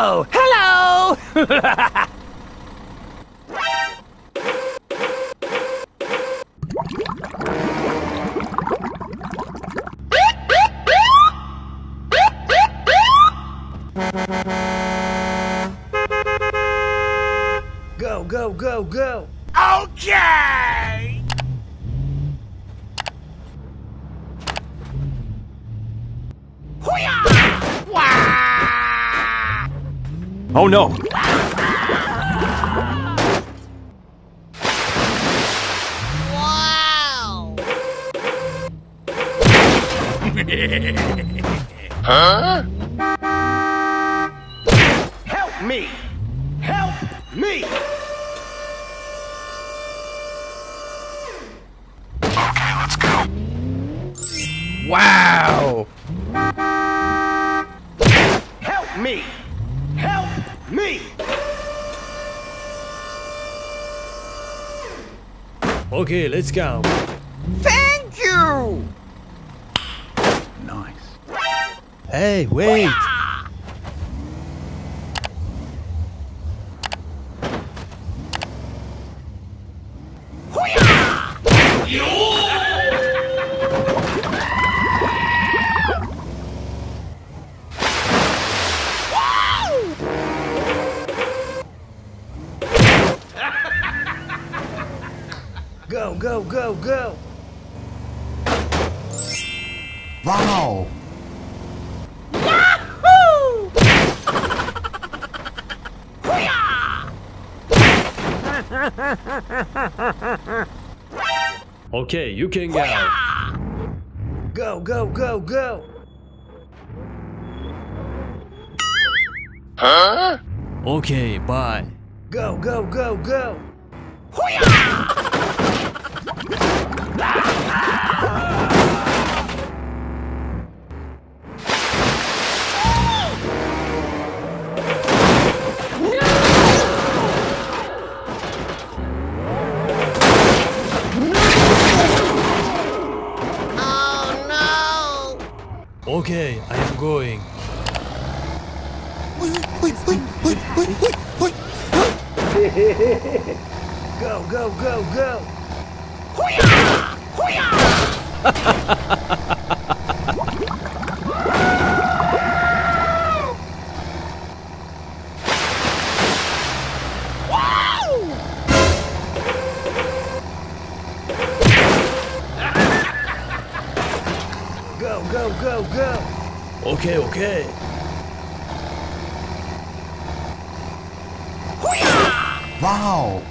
Oh, hello! Go, go, go, go! Okay! Oh no! Wow! Huh? Help me! Help me! Okay, let's go. Wow! Help me! Help me! Okay, let's go. Thank you! Nice. Hey, wait! Go, go, go, go! Wow! Okay, you can go. Go, go, go, go! Huh? Okay, bye. Go, go, go, go! Oh no! Okay, I am going. Go, go, go, go! Go, go, go, go! Okay, okay. Wow!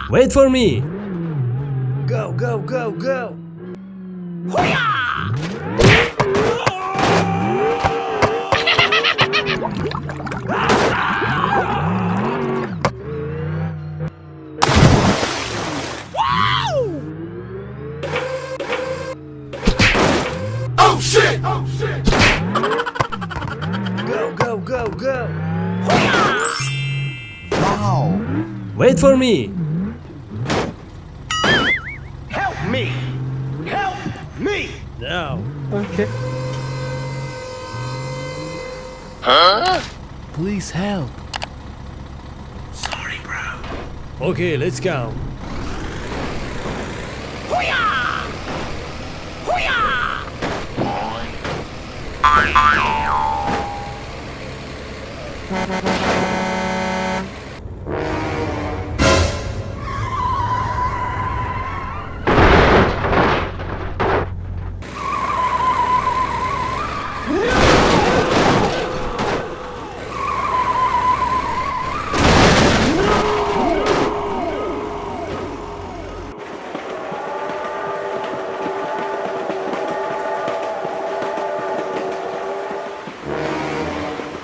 Wait for me! Go, go, go, go! Oh shit! Oh shit! Go, go, go, go! Wow! Wait for me! Help me! Help me! Now. Okay. Huh? Please help. Sorry, bro. Okay, let's go.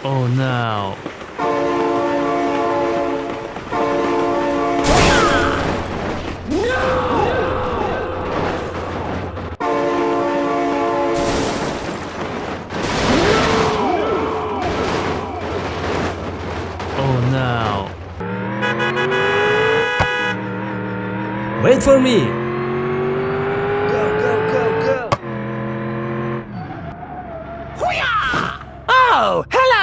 Oh no. Oh no. Wait for me. Oh, hello!